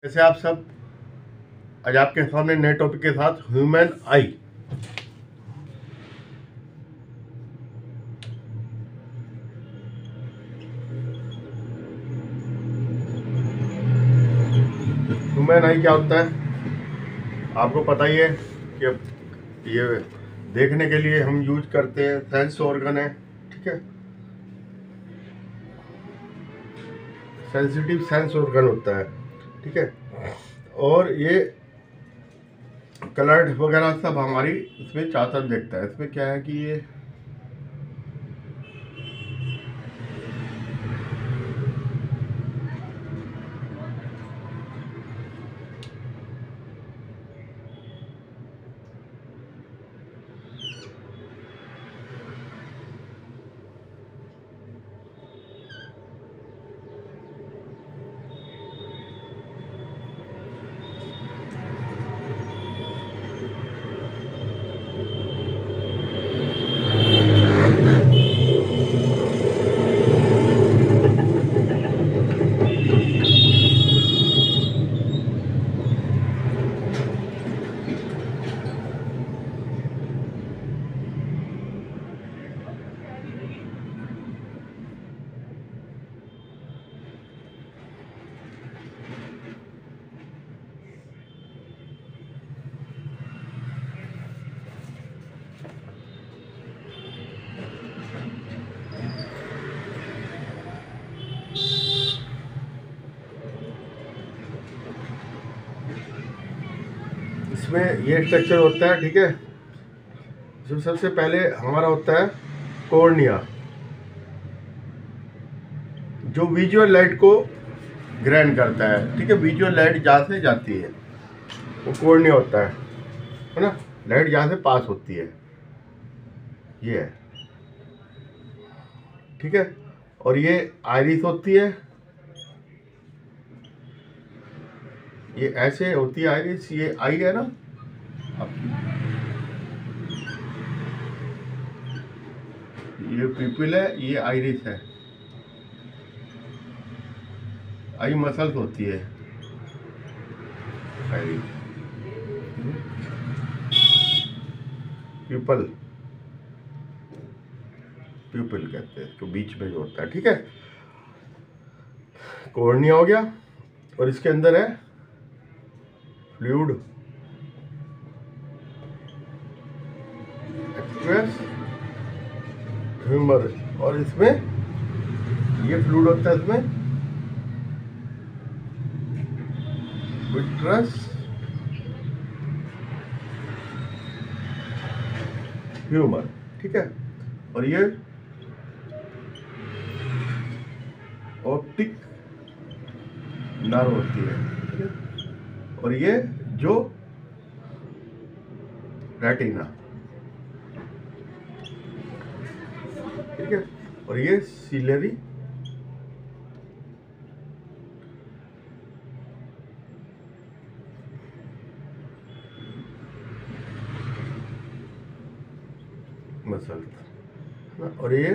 जैसे आप सब आज आपके सामने नए टॉपिक के साथ ह्यूमन आई। ह्यूमन आई क्या होता है आपको पता ही है कि ये देखने के लिए हम यूज करते हैं, सेंस ऑर्गन है, ठीक है। सेंसिटिव सेंस ऑर्गन होता है, ठीक है। और ये कलर्ड वगैरह सब हमारी इसमें चाहता देखता है। इसमें क्या है कि ये इसमें ये स्ट्रक्चर होता है, ठीक है। जो सबसे पहले हमारा होता है कॉर्निया, जो विजुअल लाइट को ग्रहण करता है, ठीक है। विजुअल लाइट जहाँ से जाती है वो कॉर्निया होता है ना। लाइट जहाँ से पास होती है ये है, ठीक है। और ये आइरिस होती है, ये ऐसे होती है आइरिस। ये आई है ना ये पिपिल है, ये आइरिस है। आई मसल्स होती है आइरिस, प्यूपल प्यूपल कहते हैं इसको, बीच में जो होता है, ठीक है। कॉर्निया हो गया और इसके अंदर है फ्लूइड एक्वेस ह्यूमर, और इसमें ये फ्लूइड होता है, इसमें विट्रस ह्यूमर, ठीक है। और ये ऑप्टिक नर्व होती है, ठीक है। और ये जो रेटिना, ठीक है। और ये सिलेरी मसल, और ये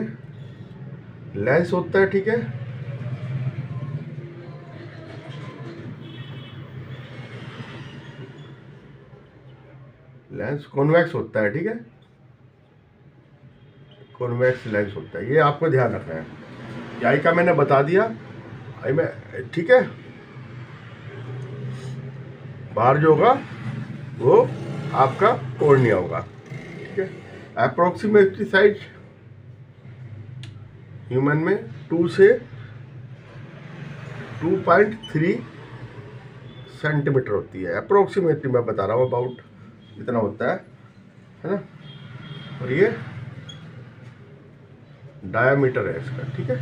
लेंस होता है, ठीक है। लेंस कॉन्वेक्स होता है, ठीक है। कॉन्वेक्स लेंस होता है, ये आपको ध्यान रखना है। ये आई का मैंने बता दिया, आई में, ठीक है। बाहर जो होगा वो आपका कॉर्निया होगा, ठीक है। अप्रोक्सीमेटली साइज ह्यूमन में 2 से 2.3 सेंटीमीटर होती है। अप्रोक्सीमेटली मैं बता रहा हूँ, अबाउट इतना होता है ना। और ये डायामीटर है इसका, ठीक है।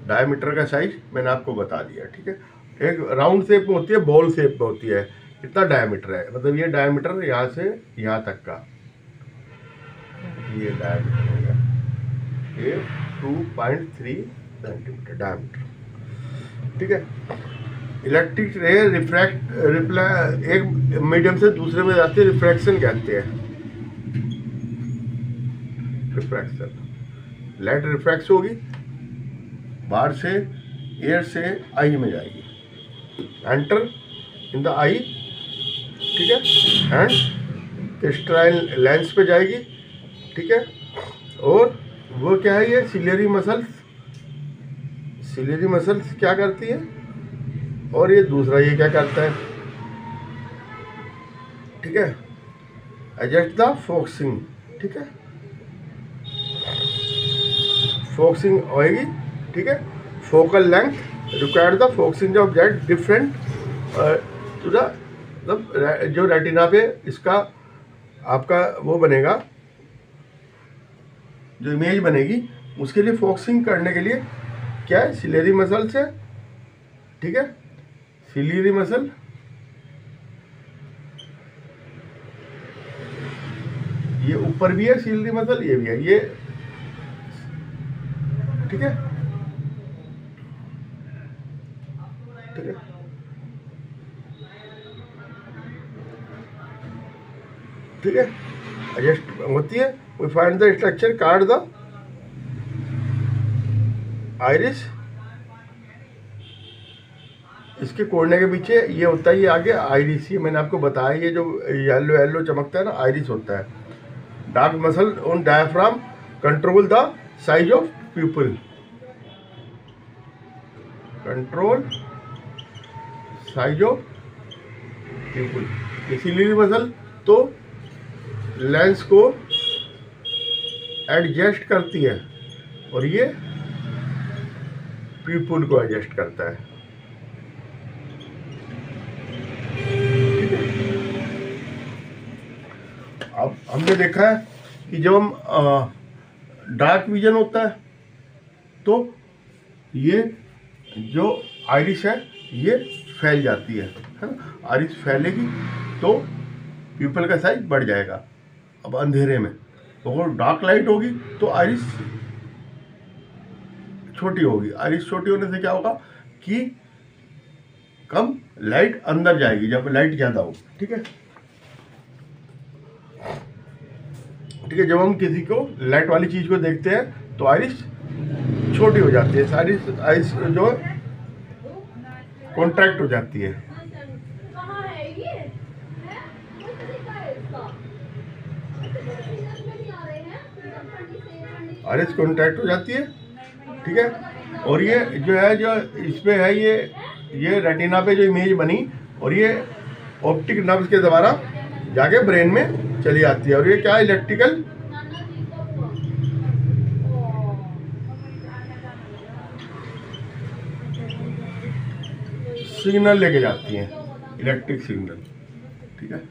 डायामीटर का साइज मैंने आपको बता दिया, ठीक है। एक राउंड शेप में होती है, बॉल शेप में होती है। कितना डायामीटर है, मतलब ये डायामीटर यहाँ से यहाँ तक का, ये डायामीटर हो गया, ये 2.3 सेंटीमीटर डायामीटर, ठीक है। इलेक्ट्रिक रे एक मीडियम से दूसरे में जाती है, रिफ्रैक्शन कहते हैं, रिफ्रैक्शन। लाइट रिफ्रैक्ट होगी, बाहर से एयर से आई में जाएगी, एंटर इन द आई, ठीक है, एंड क्रिस्टलाइन लेंस पे जाएगी, ठीक है। और वो क्या है, ये सिलियरी मसल्स क्या करती है, और ये दूसरा ये क्या करता है, ठीक है, एडजस्ट द फोकसिंग, ठीक है, फोकसिंग होएगी, ठीक है। Focal length required the focusing of object different to the, मतलब जो रेटिना पे इसका आपका वो बनेगा, जो इमेज बनेगी, उसके लिए फोकसिंग करने के लिए क्या है, सिलियरी मसल से, ठीक है, सिलियरी मसल, ये ऊपर भी है सिलियरी मसल, ये भी है, ये ठीक है, ठीक है, ठीक है, एडजस्ट होती है। We find the structure called the iris, इसके कोड़ने के पीछे ये होता है, ये आगे आइरिस, ये मैंने आपको बताया, ये जो येलो येलो चमकता है ना, आइरिस होता है। Dark muscle on diaphragm control the size of प्यूपिल, control size of प्यूपिल। इसीलिए मसल तो लेंस को एडजस्ट करती है, और ये प्यूपिल को एडजस्ट करता है। अब हमने देखा है कि जब हम डार्क विजन होता है तो ये जो आइरिस है ये फैल जाती है ना, आइरिस फैलेगी तो प्यूपिल का साइज बढ़ जाएगा। अब अंधेरे में अगर डार्क लाइट होगी तो आइरिस छोटी होगी, आइरिस छोटी होने से क्या होगा कि कम लाइट अंदर जाएगी जब लाइट ज़्यादा हो, ठीक है, ठीक है। जब हम किसी को लाइट वाली चीज़ को देखते हैं तो आइरिस छोटी हो जाती है, आइरिस जो कॉन्ट्रैक्ट हो जाती है। आइरिस कॉन्ट्रैक्ट हो जाती है, ठीक है। और ये जो है, जो इस पे है, ये रेटिना पे जो इमेज बनी, और ये ऑप्टिक नर्व्स के द्वारा जाके ब्रेन में चली जाती है। और ये क्या है, इलेक्ट्रिकल सिग्नल लेके जाती हैं, इलेक्ट्रिक सिग्नल, ठीक है।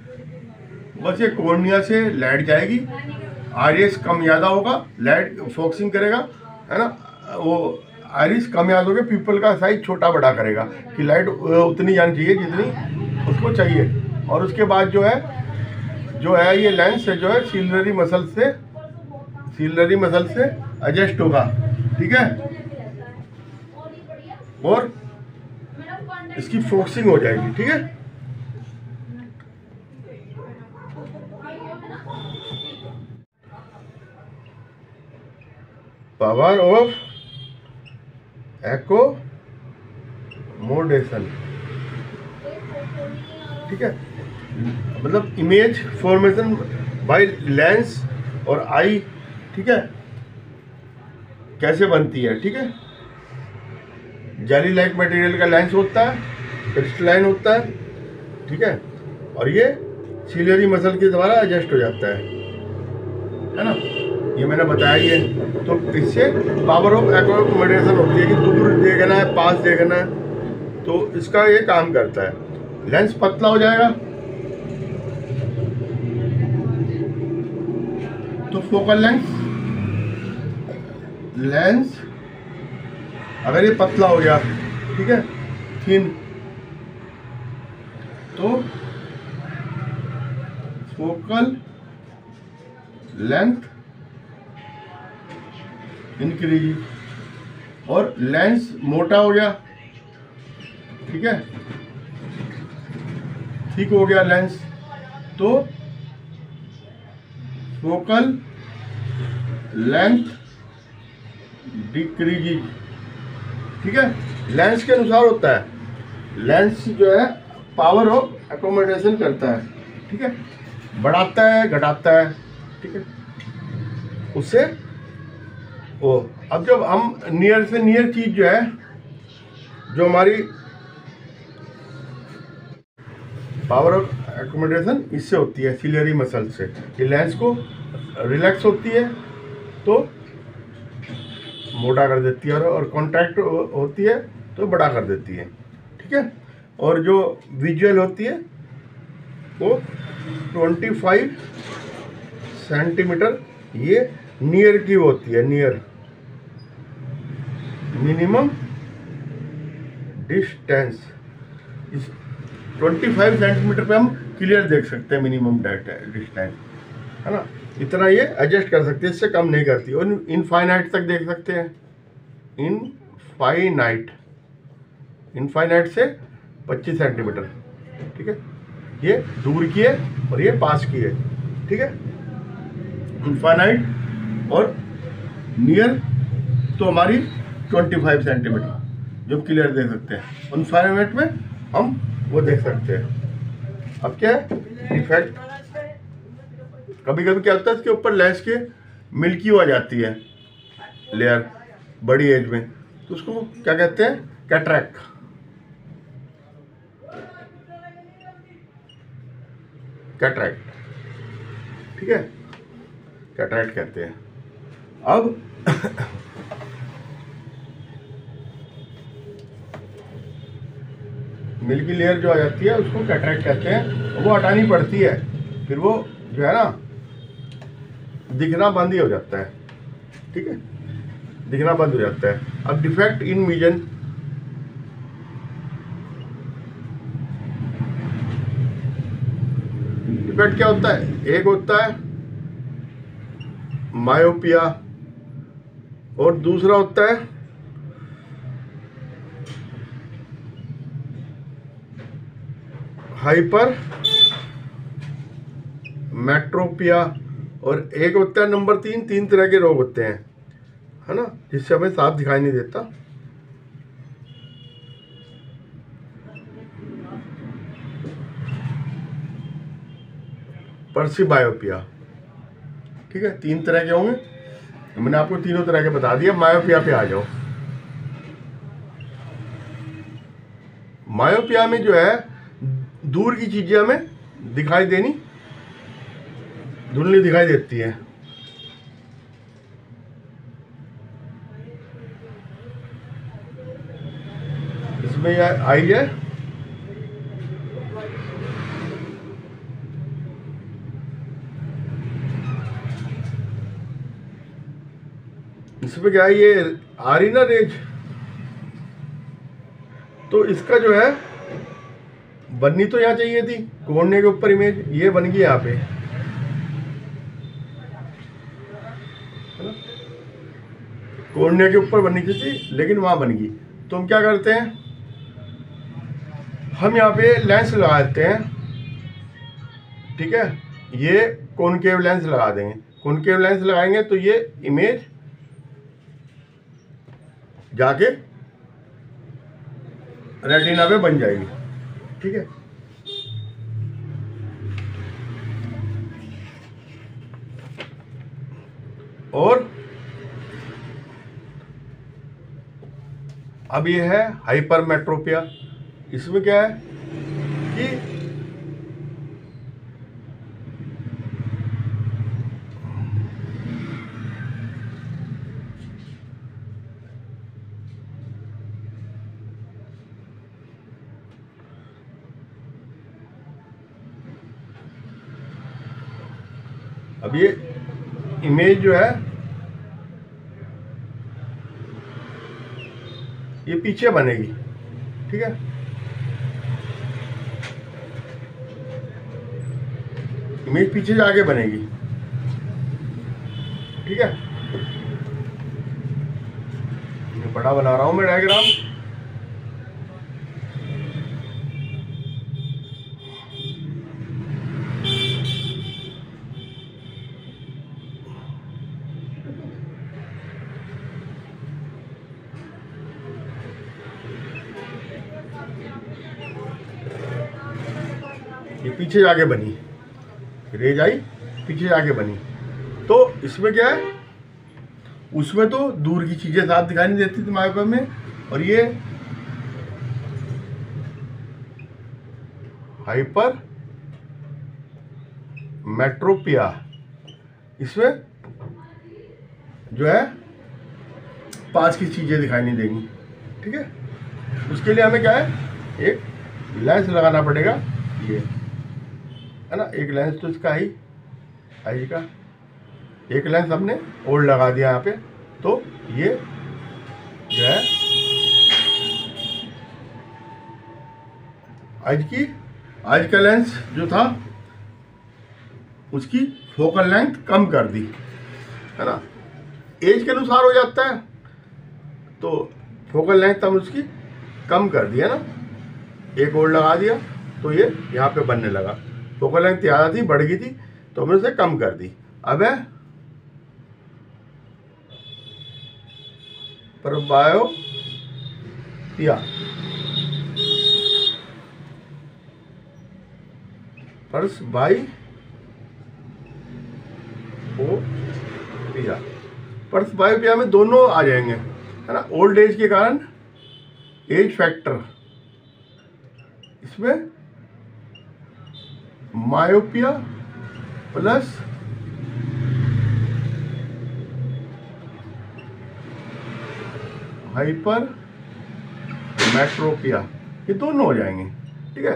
बस ये कॉर्निया से लाइट जाएगी, आइरिस कम ज़्यादा होगा, लाइट फोकसिंग करेगा, है ना, वो आइरिस कम ज़्यादा होगा, प्यूपिल का साइज छोटा बड़ा करेगा कि लाइट उतनी जानी चाहिए जितनी उसको चाहिए। और उसके बाद जो है ये लेंस से जो है सिलियरी मसल से एडजस्ट होगा, ठीक है, और इसकी फोकसिंग हो जाएगी, ठीक है। पावर ऑफ एकोमोडेशन, ठीक है, मतलब इमेज फॉर्मेशन बाय लेंस और आई, ठीक है, कैसे बनती है, ठीक है। जेली लाइक मटेरियल का लेंस होता है, क्रिस्टलाइन होता है, ठीक है, और ये सिलियरी मसल के द्वारा एडजस्ट हो जाता है ना, ये मैंने बताया। ये तो इससे पावर ऑफ एकोमोडेशन होती है कि दूर देखना है, पास देखना है, तो इसका ये काम करता है। लेंस पतला हो जाएगा तो फोकल लेंस अगर ये पतला हो गया, ठीक है, थिन, तो फोकल लेंथ इंक्रीज, और लेंस मोटा हो गया, ठीक है, थिक हो गया लेंस, तो फोकल लेंथ डिक्रीज, ठीक है। लेंस के अनुसार होता है लेंस जो है पावर ऑफ एकोमोडेशन करता है, ठीक है, बढ़ाता है घटाता है, ठीक है, उससे वो। अब जब हम नियर से नियर चीज जो है, जो हमारी पावर ऑफ एकोमोडेशन इससे होती है, सिलियरी मसल से। ये लेंस को रिलैक्स होती है तो मोटा कर देती है, और कॉन्ट्रैक्ट होती है तो बड़ा कर देती है, ठीक है। और जो विजुअल होती है वो 25 सेंटीमीटर ये नियर की होती है, नियर मिनिमम डिस्टेंस। इस 25 सेंटीमीटर पे हम क्लियर देख सकते हैं मिनिमम डिस्टेंस, है ना। इतना ये एडजस्ट कर सकते हैं, इससे कम नहीं करती। और इनफाइनाइट तक देख सकते हैं, इनफाइनाइट से 25 सेंटीमीटर, ठीक है। ये दूर की है और ये पास की है, ठीक है। इनफाइनाइट और नियर तो हमारी 25 सेंटीमीटर जो क्लियर देख सकते हैं। इनफाइनाइट में हम वो देख सकते हैं। अब क्या है डिफेक्ट, कभी कभी क्या होता है इसके ऊपर लेंस के मिल्की हो जाती है लेयर बड़ी एज में, तो उसको क्या कहते हैं, कैटरैक्ट। ठीक है, कैटरैक्ट कहते हैं। अब मिल्की लेयर जो आ जाती है उसको कैटरैक्ट कहते हैं, वो हटानी पड़ती है, फिर वो जो है ना दिखना बंद ही हो जाता है, ठीक है, दिखना बंद हो जाता है। अब डिफेक्ट इन विजन, डिफेक्ट क्या होता है, एक होता है मायोपिया और दूसरा होता है हाइपर मेट्रोपिया, और एक होता है नंबर 3 तरह के रोग होते हैं, है ना, जिससे हमें साफ दिखाई नहीं देता। पर्सिबायोपिया, ठीक है, 3 तरह के होंगे, मैंने आपको तीनों तरह के बता दिया। मायोपिया पे आ जाओ। मायोपिया में जो है दूर की चीजें हमें दिखाई देनी, धुंधली दिखाई देती है। इसमें यह आई है, इसमें क्या है, ये आ रही ना रेज, तो इसका जो है बननी तो यहाँ चाहिए थी कोने के ऊपर इमेज, ये बन गई यहाँ पे, कोने के ऊपर बननी चाहिए थी, लेकिन वहां बन गई। तो हम क्या करते हैं, हम यहाँ पे लेंस लगा देते हैं, ठीक है, ये कॉनकेव लेंस लगा देंगे। कॉनकेव लेंस लगाएंगे तो ये इमेज जाके रेटिना पे बन जाएगी, ठीक है। और अब ये है हाइपरमेट्रोपिया। इसमें क्या है कि अब ये इमेज जो है ये पीछे बनेगी, ठीक है, इमेज पीछे जाके बनेगी, ठीक है। ये बड़ा बना रहा हूं मैं डायग्राम। ये पीछे जाके बनी, रेज आई पीछे जाके बनी। तो इसमें क्या है, उसमें तो दूर की चीजें साफ दिखाई नहीं देती थी मायोपिया में, और ये हाइपर मेट्रोपिया, इसमें जो है पास की चीजें दिखाई नहीं देंगी। ठीक है, उसके लिए हमें क्या है, एक लेंस लगाना पड़ेगा, ये है ना, एक लेंस तो इसका ही आई का, एक लेंस हमने और लगा दिया यहाँ पे। तो ये जो है आज का लेंस जो था उसकी फोकल लेंथ कम कर दी, है ना, एज के अनुसार हो जाता है, तो फोकल लेंथ हम उसकी कम कर दी, है ना, एक और लगा दिया तो ये यहाँ पे बनने लगा। फोकल लेंथ ज़्यादा थी, बढ़ गई थी, तो हमने उसे कम कर दी। अब है परबायोपिया, परबायोपिया में दोनों आ जाएंगे, है ना, ओल्ड एज के कारण एज फैक्टर, इसमें मायोपिया प्लस हाइपर मेट्रोपिया, ये दोनों हो जाएंगे। ठीक है,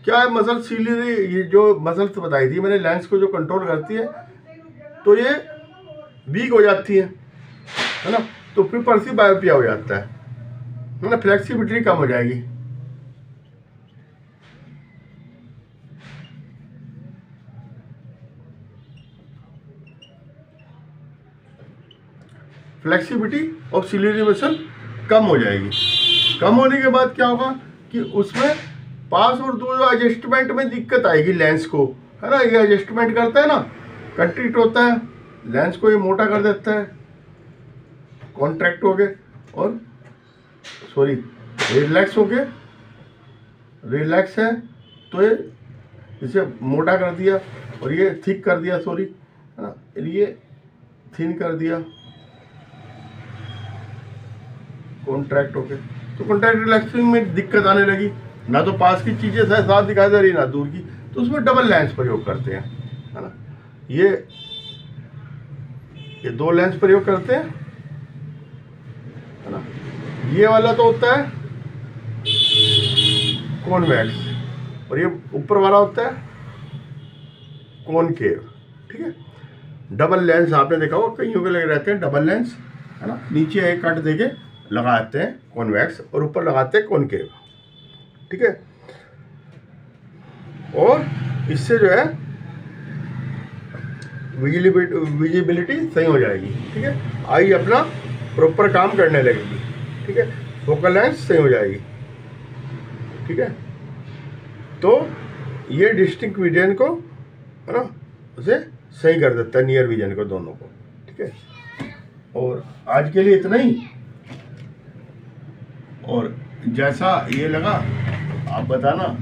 क्या है, मसल सीलरी, ये जो मसल्स बताई थी मैंने लेंस को जो कंट्रोल करती है, तो ये वीक हो जाती है ना, तो फिर परसी बायोपिया हो जाता है ना, फ्लेक्सिबिलिटी कम हो जाएगी। फ्लेक्सिबिलिटी और सिलियरी मसल कम हो जाएगी। कम होने के बाद क्या होगा कि उसमें पास और दूर एडजस्टमेंट में दिक्कत आएगी लेंस को, है ना, ये एडजस्टमेंट करता है ना, कंट्रैक्ट होता है, लेंस को ये मोटा कर देता है, कॉन्ट्रैक्ट हो गए और सॉरी रिलैक्स हो गए, रिलैक्स है तो ये इसे मोटा कर दिया और ये थिक कर दिया, सॉरी, है ना, ये थिन कर दिया, कॉन्ट्रैक्ट हो गए। तो कॉन्ट्रैक्ट रिलैक्सिंग में दिक्कत आने लगी, ना तो पास की चीज़ें साफ दिखाई दे रही ना दूर की, तो उसमें डबल लेंस प्रयोग करते हैं, है ना, ये दो लेंस प्रयोग करते हैं, है ना। ये वाला तो होता है कॉन्वेक्स और ये ऊपर वाला होता है कॉनकेव। ठीक है, डबल लेंस आपने देखा होगा कईयों के लगे रहते हैं डबल लेंस, है ना, नीचे एक कट देके लगाते हैं कॉन्वेक्स और ऊपर लगाते हैं कॉनकेव। ठीक है, और इससे जो है विजिबिलिटी सही हो जाएगी। ठीक है, आई अपना प्रॉपर काम करने लगेगी। ठीक है, फोकल लेंथ सही हो जाएगी। ठीक है, तो ये डिस्टिंक्ट विजन को, है ना, उसे सही कर देता है, नियर विजन को, दोनों को। ठीक है, और आज के लिए इतना ही। और जैसा ये लगा आप बताना,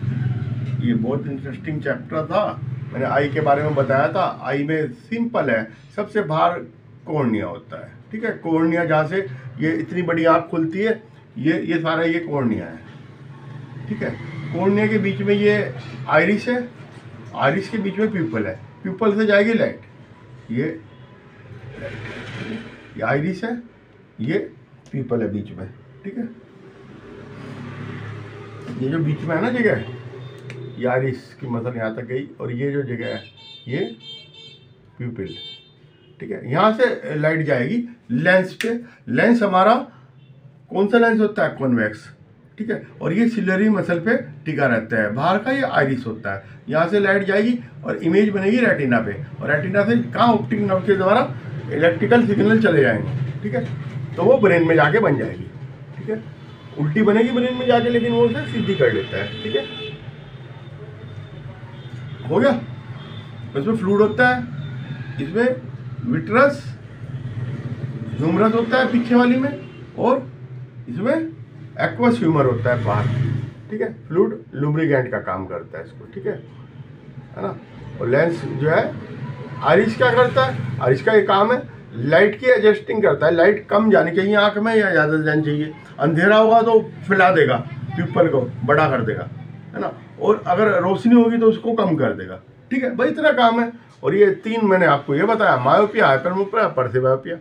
ये बहुत इंटरेस्टिंग चैप्टर था, मैंने आई के बारे में बताया था। आई में सिंपल है, सबसे बाहर कॉर्निया होता है। ठीक है, कॉर्निया जहाँ से ये इतनी बड़ी आँख खुलती है, ये सारा ये कॉर्निया है। ठीक है, कॉर्निया के बीच में ये आइरिस है, आइरिस के बीच में प्यूपल है, प्यूपल से जाएगी लाइट, ये आइरिस है, ये प्यूपल है बीच में। ठीक है, ये जो बीच में है ना जगह, ये आइरिस की मसल यहाँ तक गई और ये जो जगह है ये प्यूपिल। ठीक है, यहाँ से लाइट जाएगी लेंस पे। लेंस हमारा कौन सा लेंस होता है? कॉन्वेक्स। ठीक है, और ये सिलरी मसल पे टिका रहता है, बाहर का ये आइरिस होता है। यहाँ से लाइट जाएगी और इमेज बनेगी रेटिना पे, और रेटिना से कहाँ ऑप्टिक नर्व के द्वारा इलेक्ट्रिकल सिग्नल चले जाएंगे। ठीक है, तो वो ब्रेन में जाके बन जाएगी। ठीक है, उल्टी बनेगी ब्रेन में जाके, लेकिन वो उसे सीधी कर लेता है। ठीक है, हो गया। इसमें फ्लूइड होता है, इसमें विट्रस ह्यूमरस होता है पीछे वाली में, और इसमें एक्वस ह्यूमर होता है बाहर। ठीक है, फ्लूइड लुब्रिकेंट का काम करता है इसको। ठीक है, है ना। और लेंस जो है आइरिस क्या करता है, आइरिस का ये काम है लाइट की एडजस्टिंग करता है, लाइट कम जानी चाहिए आँख में या ज़्यादा जानी चाहिए। अंधेरा होगा तो फैला देगा, प्यूपल को बड़ा कर देगा, है ना, और अगर रोशनी होगी तो उसको कम कर देगा। ठीक है भाई, इतना काम है। और ये 3 मैंने आपको ये बताया, मायोपिया, हाइपरमेट्रोपिया, परसेबायोपिया।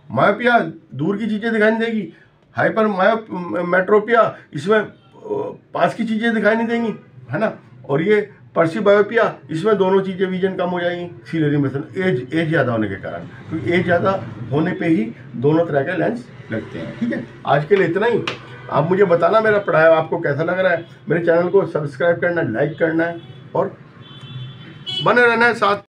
मायोपिया दूर की चीज़ें दिखाई नहीं देगी, हाइपरमेट्रोपिया इसमें पास की चीज़ें दिखाई नहीं देंगी, है ना। और ये परसेबायोपिया, इसमें दोनों चीज़ें विजन कम हो जाएंगी, सीलरी मिशन, एज ज़्यादा होने के कारण, क्योंकि एज ज़्यादा होने पे ही दोनों तरह के लेंस लगते हैं। ठीक है, आज के लिए इतना ही। आप मुझे बताना मेरा पढ़ाया आपको कैसा लग रहा है। मेरे चैनल को सब्सक्राइब करना है, लाइक करना है और बने रहना है साथ।